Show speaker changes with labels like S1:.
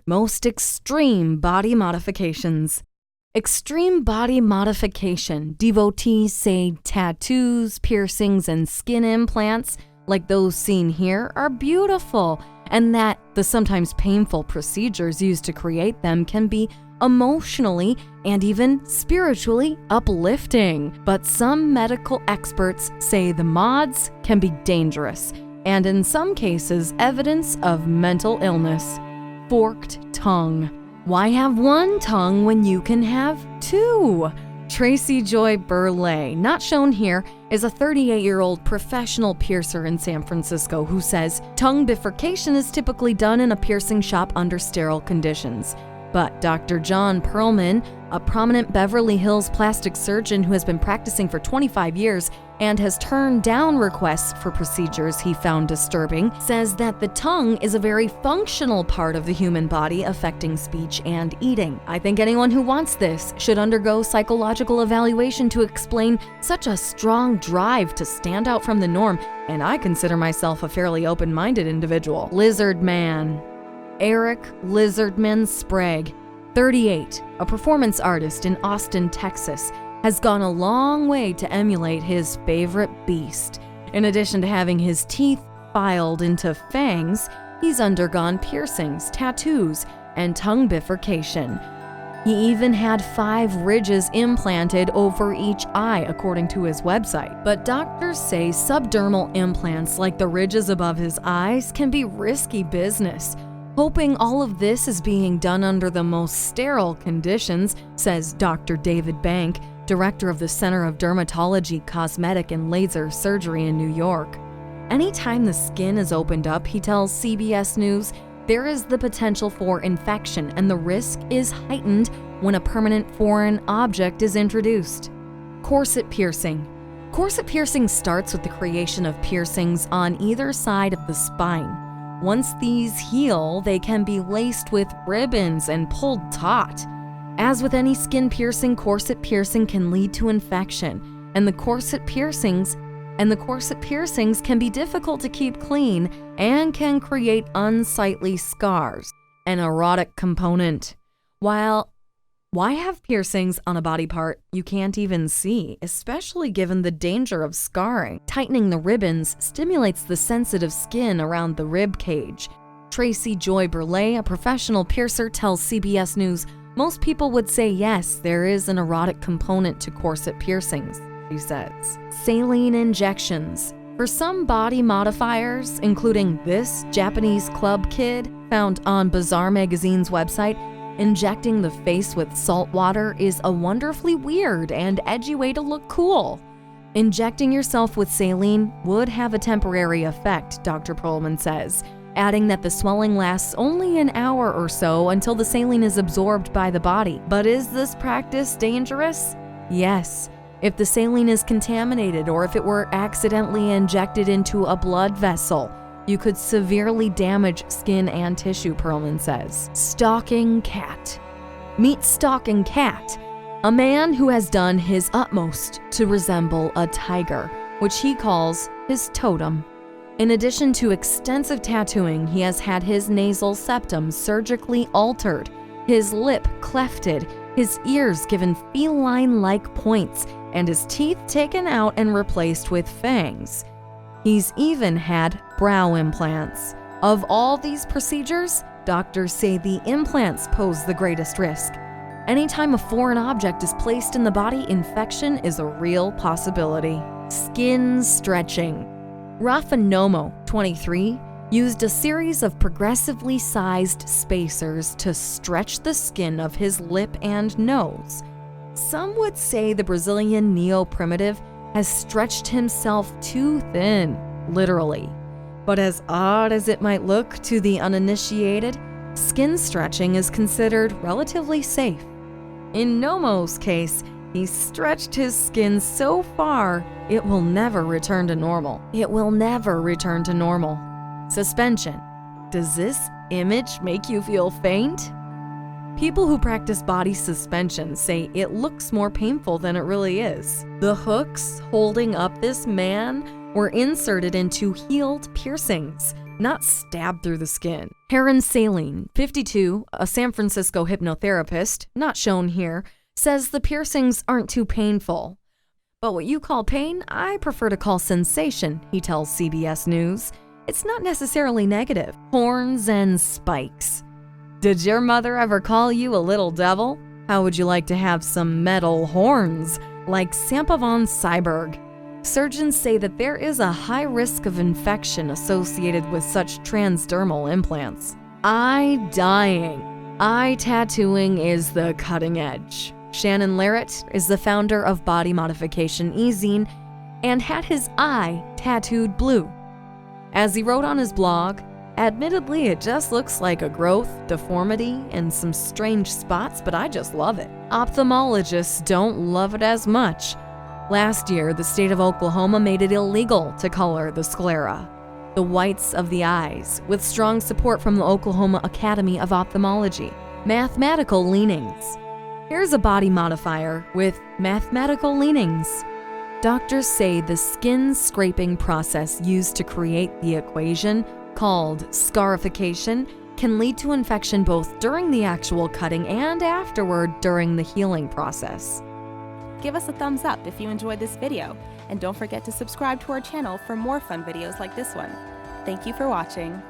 S1: Most extreme body modifications. Extreme body modification. Devotees say tattoos, piercings, and skin implants, like those seen here, are beautiful, and that the sometimes painful procedures used to create them can be emotionally and even spiritually uplifting. But some medical experts say the mods can be dangerous, and in some cases, evidence of mental illness. Forked tongue. Why have one tongue when you can have two? Tracy Joy Burley, not shown here, is a 38-year-old professional piercer in San Francisco who says tongue bifurcation is typically done in a piercing shop under sterile conditions. But Dr. John Perlman, a prominent Beverly Hills plastic surgeon who has been practicing for 25 years and has turned down requests for procedures he found disturbing, says that the tongue is a very functional part of the human body affecting speech and eating. I think anyone who wants this should undergo psychological evaluation to explain such a strong drive to stand out from the norm, and I consider myself a fairly open-minded individual. Lizardman. Eric Lizardman Sprague, 38, a performance artist in Austin, Texas, has gone a long way to emulate his favorite beast. In addition to having his teeth filed into fangs, he's undergone piercings, tattoos, and tongue bifurcation. He even had 5 ridges implanted over each eye, according to his website. But doctors say subdermal implants like the ridges above his eyes can be risky business. Hoping all of this is being done under the most sterile conditions, says Dr. David Bank, director of the Center of Dermatology, Cosmetic, and Laser Surgery in New York. Anytime the skin is opened up, he tells CBS News, there is the potential for infection, and the risk is heightened when a permanent foreign object is introduced. Corset piercing. Corset piercing starts with the creation of piercings on either side of the spine. Once these heal, they can be laced with ribbons and pulled taut. As with any skin piercing, corset piercing can lead to infection, and the corset piercings can be difficult to keep clean and can create unsightly scars. An erotic component. Why have piercings on a body part you can't even see, especially given the danger of scarring? Tightening the ribbons stimulates the sensitive skin around the rib cage. Tracy Joy Burley, a professional piercer, tells CBS News, most people would say yes, there is an erotic component to corset piercings, she says. Saline injections. For some body modifiers, including this Japanese club kid found on Bazaar Magazine's website, injecting the face with salt water is a wonderfully weird and edgy way to look cool. Injecting yourself with saline would have a temporary effect, Dr. Perlman says, adding that the swelling lasts only an hour or so until the saline is absorbed by the body. But is this practice dangerous? Yes. If the saline is contaminated or if it were accidentally injected into a blood vessel, you could severely damage skin and tissue, Perlman says. Stalking Cat. Meet Stalking Cat, a man who has done his utmost to resemble a tiger, which he calls his totem. In addition to extensive tattooing, he has had his nasal septum surgically altered, his lip clefted, his ears given feline-like points, and his teeth taken out and replaced with fangs. He's even had brow implants. Of all these procedures, doctors say the implants pose the greatest risk. Anytime a foreign object is placed in the body, infection is a real possibility. Skin stretching. Rafa Nomo, 23, used a series of progressively sized spacers to stretch the skin of his lip and nose. Some would say the Brazilian neo-primitive has stretched himself too thin, literally. But as odd as it might look to the uninitiated, skin stretching is considered relatively safe. In Nomo's case, he stretched his skin so far, it will never return to normal. It will never return to normal. Suspension. Does this image make you feel faint? People who practice body suspension say it looks more painful than it really is. The hooks holding up this man were inserted into healed piercings, not stabbed through the skin. Heron Saline, 52, a San Francisco hypnotherapist, not shown here, says the piercings aren't too painful. But what you call pain, I prefer to call sensation, he tells CBS News. It's not necessarily negative. Horns and spikes. Did your mother ever call you a little devil? How would you like to have some metal horns, like Sampa von Cyberg? Surgeons say that there is a high risk of infection associated with such transdermal implants. Eye dyeing. Eye tattooing is the cutting edge. Shannon Larrett is the founder of body modification e-zine and had his eye tattooed blue. As he wrote on his blog, admittedly, it just looks like a growth, deformity, and some strange spots, but I just love it. Ophthalmologists don't love it as much. Last year, the state of Oklahoma made it illegal to color the sclera, the whites of the eyes, with strong support from the Oklahoma Academy of Ophthalmology. Mathematical leanings. Here's a body modifier with mathematical leanings. Doctors say the skin scraping process used to create the equation, called scarification, can lead to infection both during the actual cutting and afterward during the healing process.
S2: Give us a thumbs up if you enjoyed this video, and don't forget to subscribe to our channel for more fun videos like this one. Thank you for watching.